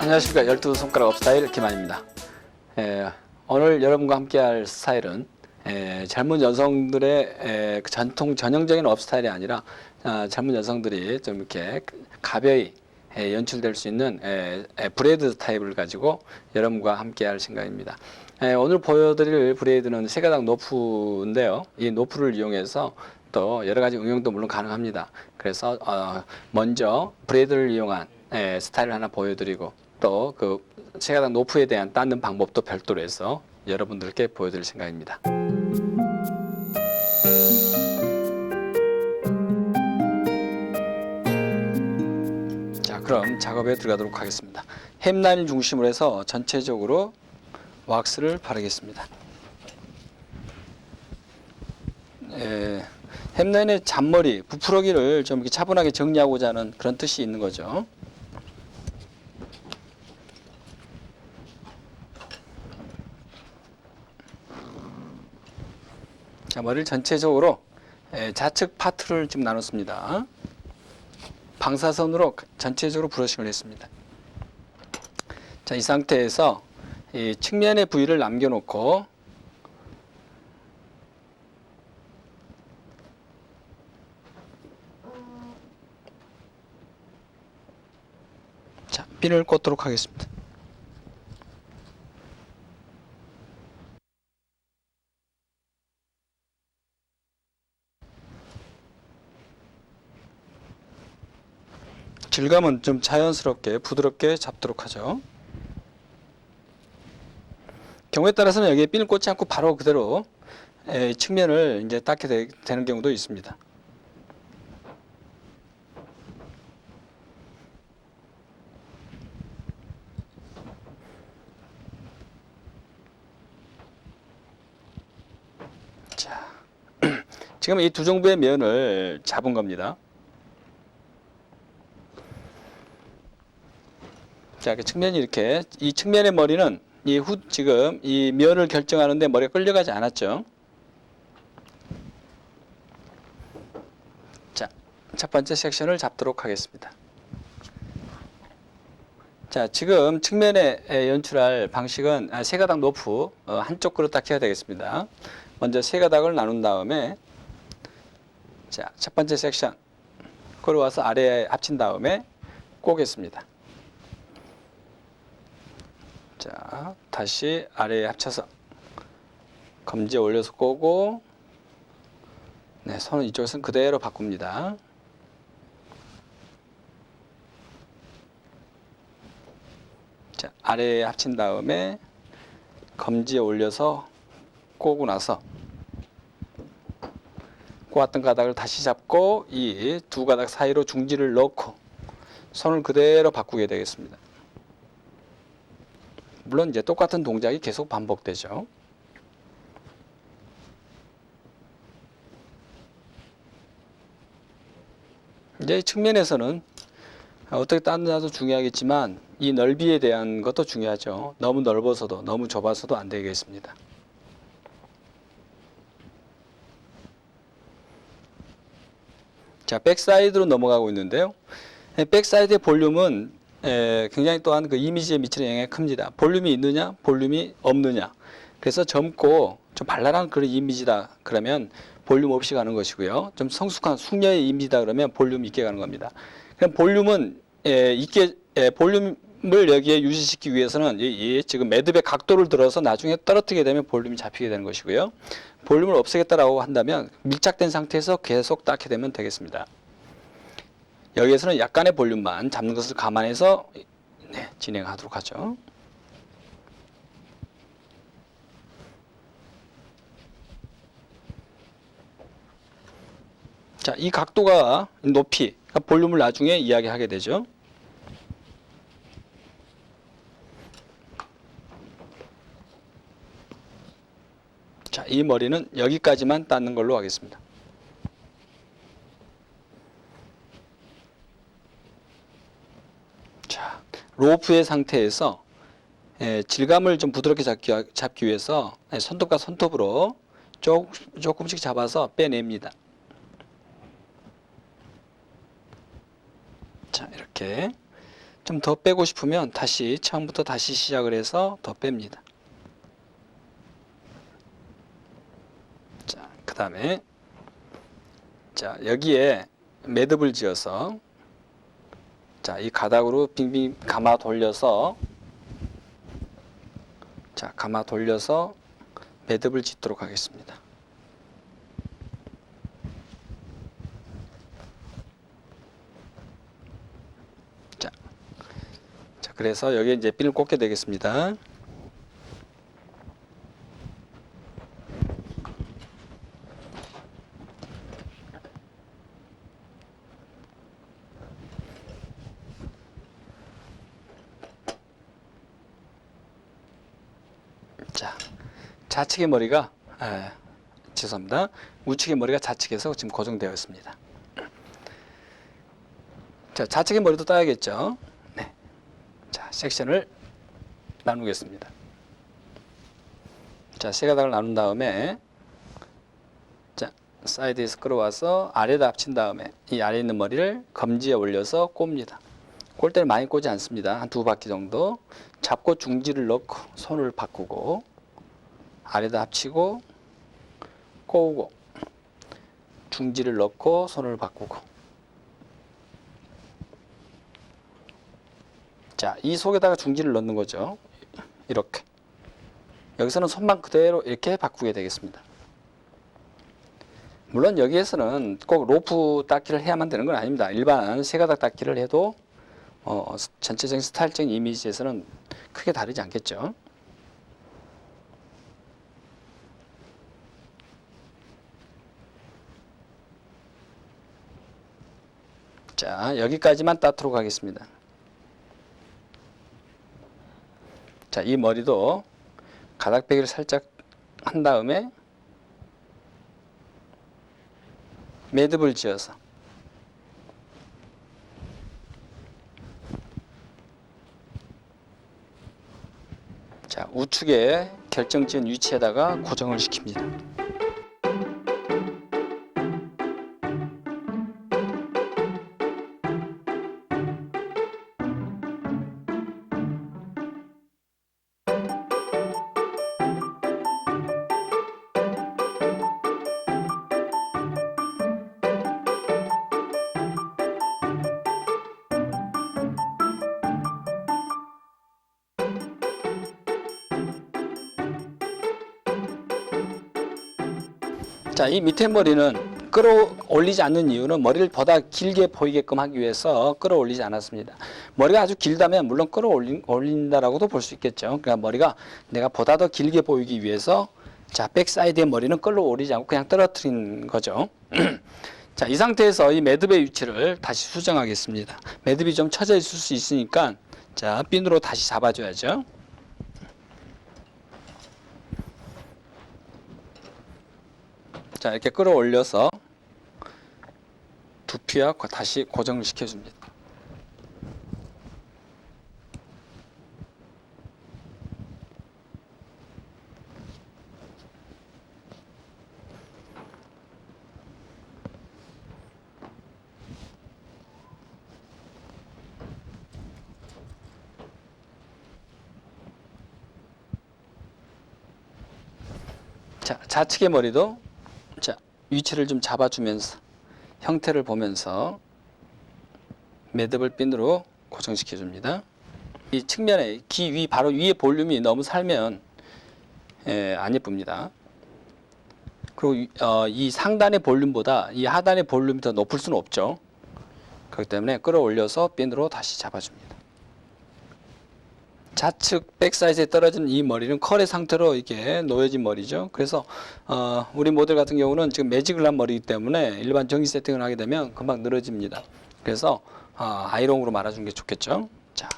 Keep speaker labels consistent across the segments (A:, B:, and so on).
A: 안녕하십니까. 12손가락 업스타일 김한입니다. 오늘 여러분과 함께 할 스타일은 젊은 여성들의 그 전형적인 업스타일이 아니라 젊은 여성들이 좀 이렇게 가벼이 연출될 수 있는 브레이드 타입을 가지고 여러분과 함께 할 생각입니다. 오늘 보여드릴 브레이드는 세 가닥 노프인데요. 이 노프를 이용해서 또 여러 가지 응용도 물론 가능합니다. 그래서 먼저 브레이드를 이용한 스타일을 하나 보여드리고 또 그 세 가닥 노프에 대한 닦는 방법도 별도로 해서 여러분들께 보여드릴 생각입니다. 자, 그럼 작업에 들어가도록 하겠습니다. 햄라인을 중심으로 해서 전체적으로 왁스를 바르겠습니다. 햄라인의 잔머리, 부풀어기를 좀 이렇게 차분하게 정리하고자 하는 그런 뜻이 있는 거죠. 자, 머리를 전체적으로 좌측 파트를 좀 나눴습니다. 방사선으로 전체적으로 브러싱을 했습니다. 자, 이 상태에서 이 측면의 부위를 남겨놓고 자, 핀을 꽂도록 하겠습니다. 질감은 좀 자연스럽게 부드럽게 잡도록 하죠. 경우에 따라서는 여기에 핀을 꽂지 않고 바로 그대로 측면을 이제 닦게 되는 경우도 있습니다. 자, 지금 이 두 정도의 면을 잡은 겁니다. 자, 그 측면이 이렇게, 이 측면의 머리는 지금 이 면을 결정하는데 머리가 끌려가지 않았죠. 자, 첫 번째 섹션을 잡도록 하겠습니다. 자, 지금 측면에 연출할 방식은 세 가닥 노프 한쪽 그릇 딱 해야 되겠습니다. 먼저 세 가닥을 나눈 다음에 자, 첫 번째 섹션 걸어와서 아래에 합친 다음에 꼬겠습니다. 자, 다시 아래에 합쳐서 검지에 올려서 꼬고 네, 손은 이쪽에서는 그대로 바꿉니다. 자, 아래에 합친 다음에 검지에 올려서 꼬고 나서 꼬았던 가닥을 다시 잡고 이 두 가닥 사이로 중지를 넣고 손을 그대로 바꾸게 되겠습니다. 물론 이제 똑같은 동작이 계속 반복되죠. 이제 측면에서는 어떻게 닦느냐도 중요하겠지만 이 넓이에 대한 것도 중요하죠. 너무 넓어서도 너무 좁아서도 안 되겠습니다. 자, 백사이드로 넘어가고 있는데요. 백사이드의 볼륨은 굉장히 또한 그 이미지에 미치는 영향이 큽니다. 볼륨이 있느냐, 볼륨이 없느냐. 그래서 젊고 좀 발랄한 그런 이미지다 그러면 볼륨 없이 가는 것이고요. 좀 성숙한 숙녀의 이미지다 그러면 볼륨 있게 가는 겁니다. 그럼 볼륨은 볼륨을 여기에 유지시키기 위해서는 지금 매듭의 각도를 들어서 나중에 떨어뜨리게 되면 볼륨이 잡히게 되는 것이고요. 볼륨을 없애겠다라고 한다면 밀착된 상태에서 계속 닦게 되면 되겠습니다. 여기에서는 약간의 볼륨만 잡는 것을 감안해서 진행하도록 하죠. 자, 이 각도가 높이, 볼륨을 나중에 이야기하게 되죠. 자, 이 머리는 여기까지만 닦는 걸로 하겠습니다. 자, 로프의 상태에서 질감을 좀 부드럽게 잡기 위해서 손톱과 손톱으로 조금씩 잡아서 빼냅니다. 자, 이렇게 좀 더 빼고 싶으면 다시 처음부터 다시 시작을 해서 더 뺍니다. 자, 그 다음에 자, 여기에 매듭을 지어서 자, 이 가닥으로 빙빙 감아 돌려서 자, 감아 돌려서 매듭을 짓도록 하겠습니다. 자, 그래서 여기에 이제 핀을 꽂게 되겠습니다. 자, 좌측의 머리가 죄송합니다. 우측의 머리가 좌측에서 지금 고정되어 있습니다. 자, 좌측의 머리도 따야겠죠. 네. 자, 섹션을 나누겠습니다. 자, 세 가닥을 나눈 다음에 자, 사이드에서 끌어와서 아래에다 합친 다음에 이 아래에 있는 머리를 검지에 올려서 꼽니다. 꼴 때는 많이 꽂지 않습니다. 한 두 바퀴 정도 잡고 중지를 넣고 손을 바꾸고 아래에다 합치고 꼬우고 중지를 넣고 손을 바꾸고 자, 이 속에다가 중지를 넣는 거죠. 이렇게 여기서는 손만 그대로 이렇게 바꾸게 되겠습니다. 물론 여기에서는 꼭 로프 닦기를 해야만 되는 건 아닙니다. 일반 세가닥 닦기를 해도 전체적인 스타일적인 이미지에서는 크게 다르지 않겠죠. 자, 여기까지만 따도록 하겠습니다. 자, 이 머리도 가닥빼기를 살짝 한 다음에 매듭을 지어서 자, 우측에 결정지은 위치에다가 고정을 시킵니다. 자, 이 밑에 머리는 끌어올리지 않는 이유는 머리를 보다 길게 보이게끔 하기 위해서 끌어올리지 않았습니다. 머리가 아주 길다면 물론 끌어올린다라고도 볼 수 있겠죠. 그러니까 머리가 내가 보다 더 길게 보이기 위해서 자, 백사이드의 머리는 끌어올리지 않고 그냥 떨어뜨린 거죠. 자, 이 상태에서 이 매듭의 위치를 다시 수정하겠습니다. 매듭이 좀 처져 있을 수 있으니까 자, 핀으로 다시 잡아줘야죠. 자, 이렇게 끌어올려서 두피와 다시 고정을 시켜줍니다. 자, 좌측의 머리도 자, 위치를 좀 잡아주면서 형태를 보면서 매듭을 핀으로 고정시켜 줍니다. 이 측면에 귀 위 바로 위에 볼륨이 너무 살면 안 예쁩니다. 그리고 이 상단의 볼륨보다 이 하단의 볼륨이 더 높을 수는 없죠. 그렇기 때문에 끌어올려서 핀으로 다시 잡아줍니다. 좌측 백사이즈에 떨어진 이 머리는 컬의 상태로 이렇게 놓여진 머리죠. 그래서 우리 모델 같은 경우는 지금 매직을 한 머리이기 때문에 일반 정리 세팅을 하게 되면 금방 늘어집니다. 그래서 아이롱으로 말아주는 게 좋겠죠. 자,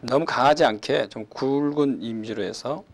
A: 너무 강하지 않게 좀 굵은 이미지로 해서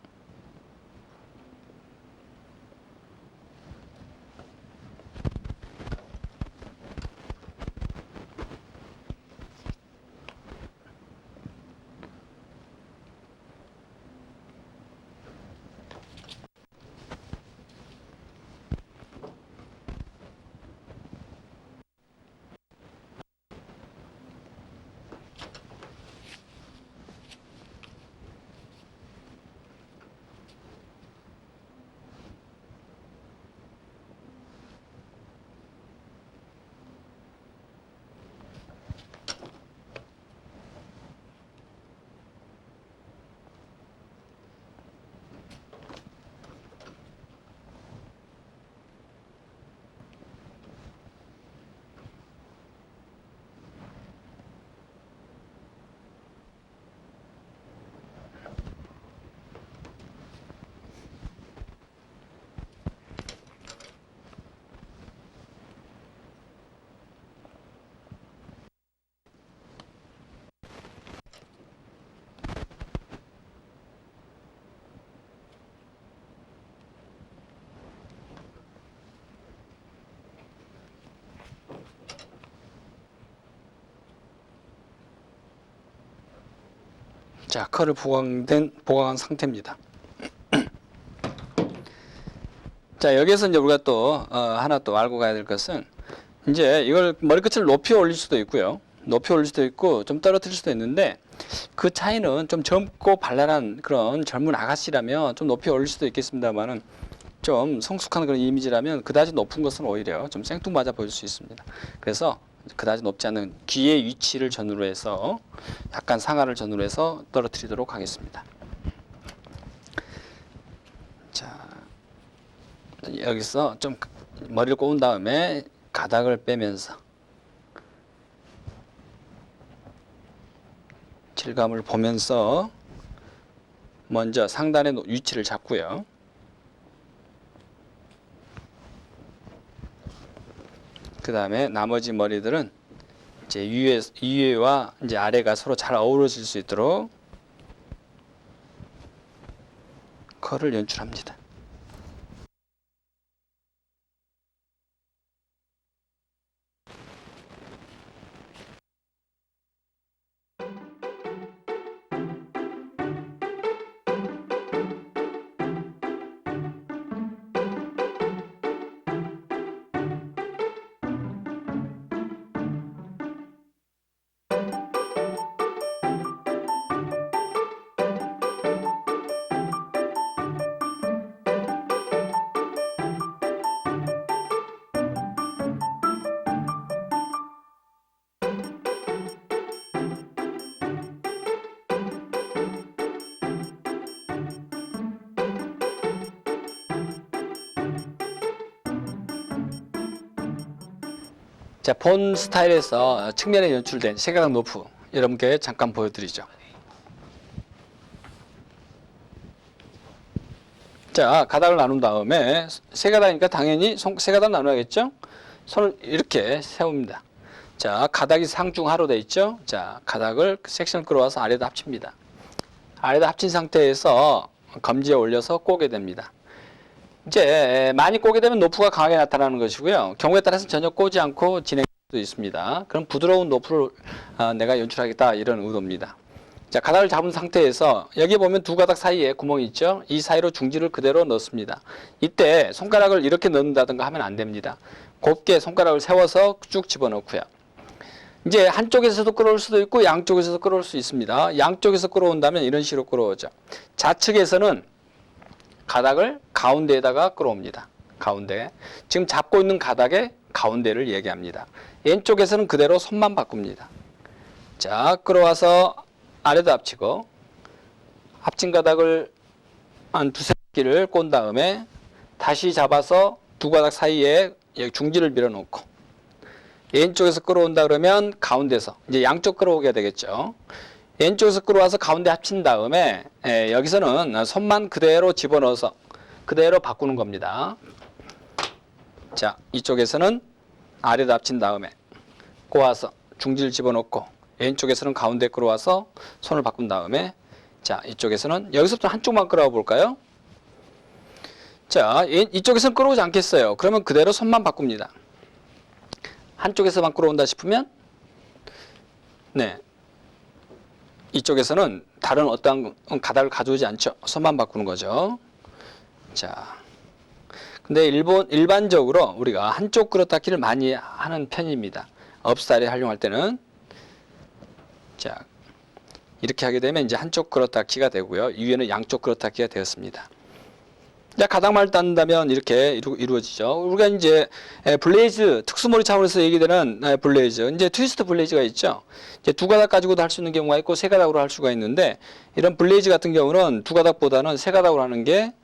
A: 자, 컬을 보강한 상태입니다. 자, 여기서 이제 우리가 또 하나 또 알고 가야 될 것은, 이제 이걸 머리끝을 높이 올릴 수도 있고요. 높이 올릴 수도 있고 좀 떨어뜨릴 수도 있는데, 그 차이는 좀 젊고 발랄한 그런 젊은 아가씨라면 좀 높이 올릴 수도 있겠습니다만은, 좀 성숙한 그런 이미지라면 그다지 높은 것은 오히려 좀 생뚱맞아 보일 수 있습니다. 그래서 그다지 높지 않은 귀의 위치를 전후로 해서 약간 상하를 전후로 해서 떨어뜨리도록 하겠습니다. 자, 여기서 좀 머리를 꼬은 다음에 가닥을 빼면서 질감을 보면서 먼저 상단의 위치를 잡고요. 그 다음에 나머지 머리들은 이제 위에와 이제 아래가 서로 잘 어우러질 수 있도록 컬을 연출합니다. 자, 본 스타일에서 측면에 연출된 세가닥 노프 여러분께 잠깐 보여드리죠. 자, 가닥을 나눈 다음에 세가닥이니까 당연히 세가닥 나눠야겠죠? 손을 이렇게 세웁니다. 자, 가닥이 상중하로 되어 있죠? 자, 가닥을 섹션을 끌어와서 아래다 합칩니다. 아래다 합친 상태에서 검지에 올려서 꼬게 됩니다. 이제 많이 꼬게 되면 노프가 강하게 나타나는 것이고요. 경우에 따라서 전혀 꼬지 않고 진행할 수도 있습니다. 그럼 부드러운 노프를 내가 연출하겠다, 이런 의도입니다. 자, 가닥을 잡은 상태에서 여기 보면 두 가닥 사이에 구멍이 있죠. 이 사이로 중지를 그대로 넣습니다. 이때 손가락을 이렇게 넣는다든가 하면 안 됩니다. 곱게 손가락을 세워서 쭉 집어넣고요. 이제 한쪽에서도 끌어올 수도 있고 양쪽에서도 끌어올 수 있습니다. 양쪽에서 끌어온다면 이런 식으로 끌어오죠. 좌측에서는 가닥을 가운데에다가 끌어옵니다. 가운데. 지금 잡고 있는 가닥의 가운데를 얘기합니다. 왼쪽에서는 그대로 손만 바꿉니다. 자, 끌어와서 아래도 합치고, 합친 가닥을 한 두세 개를 꼰 다음에 다시 잡아서 두 가닥 사이에 여기 중지를 밀어놓고, 왼쪽에서 끌어온다 그러면 가운데서, 이제 양쪽 끌어오게 되겠죠. 왼쪽에서 끌어와서 가운데 합친 다음에 여기서는 손만 그대로 집어넣어서 그대로 바꾸는 겁니다. 자, 이쪽에서는 아래로 합친 다음에 꼬아서 중지를 집어넣고, 왼쪽에서는 가운데 끌어와서 손을 바꾼 다음에, 자, 이쪽에서는 여기서부터 한쪽만 끌어와 볼까요? 자, 이쪽에서는 끌어오지 않겠어요. 그러면 그대로 손만 바꿉니다. 한쪽에서만 끌어온다 싶으면, 네, 이쪽에서는 다른 어떠한 가닥을 가져오지 않죠. 손만 바꾸는 거죠. 자, 근데 일반적으로 우리가 한쪽 끌어당기를 많이 하는 편입니다. 업스타일에 활용할 때는. 자, 이렇게 하게 되면 이제 한쪽 끌어당기가 되고요. 위에는 양쪽 끌어당기가 되었습니다. 자, 가닥만을 딴다면 이렇게 이루어지죠. 우리가 이제 블레이즈, 특수머리 차원에서 얘기되는 블레이즈, 이제 트위스트 블레이즈가 있죠. 이제 두 가닥 가지고도 할 수 있는 경우가 있고 세 가닥으로 할 수가 있는데, 이런 블레이즈 같은 경우는 두 가닥보다는 세 가닥으로 하는 게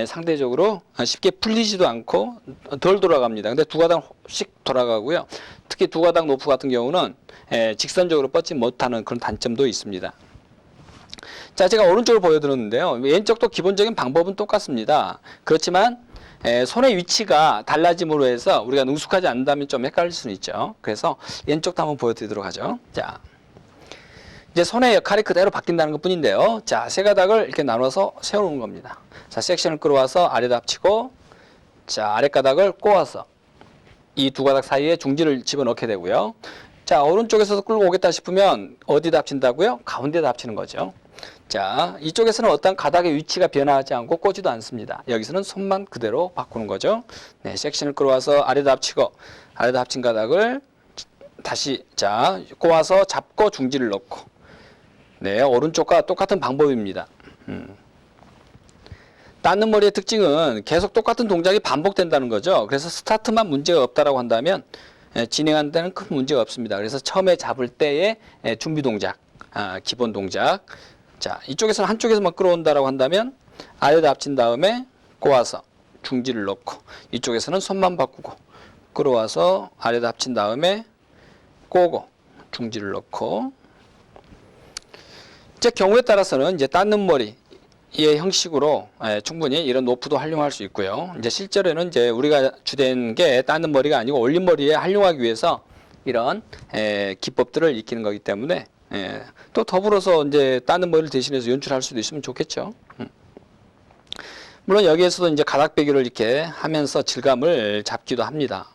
A: 상대적으로 쉽게 풀리지도 않고 덜 돌아갑니다. 근데 두 가닥씩 돌아가고요. 특히 두 가닥 노프 같은 경우는 직선적으로 뻗지 못하는 그런 단점도 있습니다. 자, 제가 오른쪽을 보여드렸는데요. 왼쪽도 기본적인 방법은 똑같습니다. 그렇지만 손의 위치가 달라짐으로 해서 우리가 능숙하지 않는다면 좀 헷갈릴 수는 있죠. 그래서 왼쪽도 한번 보여드리도록 하죠. 자, 이제 손의 역할이 그대로 바뀐다는 것 뿐인데요. 자, 세 가닥을 이렇게 나눠서 세우는 겁니다. 자, 섹션을 끌어와서 아래다 합치고, 자, 아래 가닥을 꼬아서 이 두 가닥 사이에 중지를 집어넣게 되고요. 자, 오른쪽에서도 끌고 오겠다 싶으면 어디다 합친다고요? 가운데다 합치는 거죠. 자, 이쪽에서는 어떤 가닥의 위치가 변화하지 않고 꼬지도 않습니다. 여기서는 손만 그대로 바꾸는 거죠. 네, 섹션을 끌어와서 아래다 합치고 아래다 합친 가닥을 다시 자 꼬아서 잡고 중지를 넣고 네, 오른쪽과 똑같은 방법입니다. 닿는 머리의 특징은 계속 똑같은 동작이 반복된다는 거죠. 그래서 스타트만 문제가 없다라고 한다면 진행하는 데는 큰 문제가 없습니다. 그래서 처음에 잡을 때의 준비 동작, 기본 동작. 자, 이쪽에서는 한쪽에서만 끌어온다라고 한다면 아래다 합친 다음에 꼬아서 중지를 넣고 이쪽에서는 손만 바꾸고 끌어와서 아래다 합친 다음에 꼬고 중지를 넣고 이제 경우에 따라서는 이제 닿는 머리의 형식으로 충분히 이런 노프도 활용할 수 있고요. 이제 실제로는 이제 우리가 주된 게 닿는 머리가 아니고 올린 머리에 활용하기 위해서 이런 기법들을 익히는 거기 때문에 또 더불어서 이제 닿는 머리를 대신해서 연출할 수도 있으면 좋겠죠. 물론 여기에서도 이제 가닥배기를 이렇게 하면서 질감을 잡기도 합니다.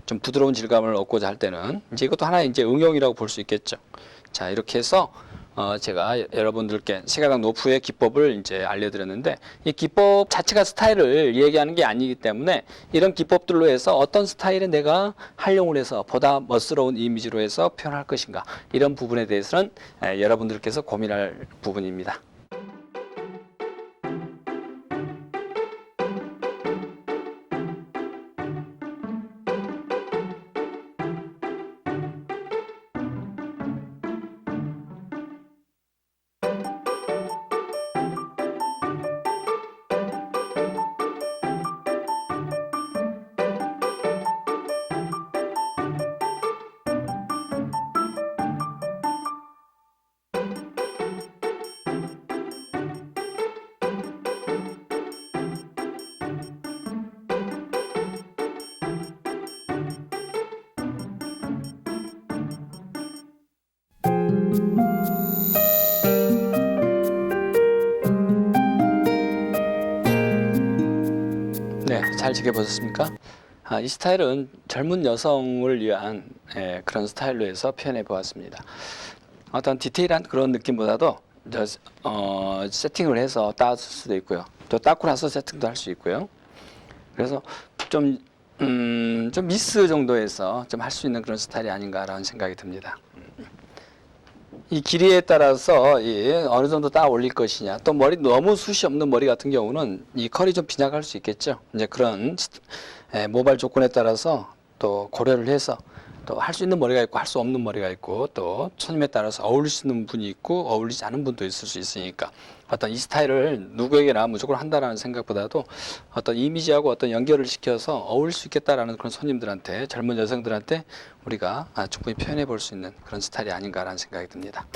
A: 좀 부드러운 질감을 얻고자 할 때는 이제 이것도 하나의 이제 응용이라고 볼 수 있겠죠. 자, 이렇게 해서 제가 여러분들께 시가각 노프의 기법을 이제 알려드렸는데 이 기법 자체가 스타일을 얘기하는 게 아니기 때문에 이런 기법들로 해서 어떤 스타일에 내가 활용을 해서 보다 멋스러운 이미지로 해서 표현할 것인가 이런 부분에 대해서는 여러분들께서 고민할 부분입니다. 네, 잘 지켜보셨습니까? 이 스타일은 젊은 여성을 위한 그런 스타일로 해서 표현해 보았습니다. 어떤 디테일한 그런 느낌보다도 세팅을 해서 따을 수도 있고요. 또 닦고 나서 세팅도 할 수 있고요. 그래서 좀 미스 정도에서 좀 할 수 있는 그런 스타일이 아닌가라는 생각이 듭니다. 이 길이에 따라서 어느 정도 따 올릴 것이냐, 또 머리 너무 숱이 없는 머리 같은 경우는 이 컬이 좀 빈약할 수 있겠죠. 이제 그런 모발 조건에 따라서 또 고려를 해서 또 할 수 있는 머리가 있고 할 수 없는 머리가 있고 또 손님에 따라서 어울릴 수 있는 분이 있고 어울리지 않은 분도 있을 수 있으니까 어떤 이 스타일을 누구에게나 무조건 한다라는 생각보다도 어떤 이미지하고 어떤 연결을 시켜서 어울릴 수 있겠다라는 그런 손님들한테 젊은 여성들한테 우리가 충분히 표현해 볼 수 있는 그런 스타일이 아닌가라는 생각이 듭니다.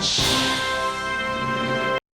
B: 치.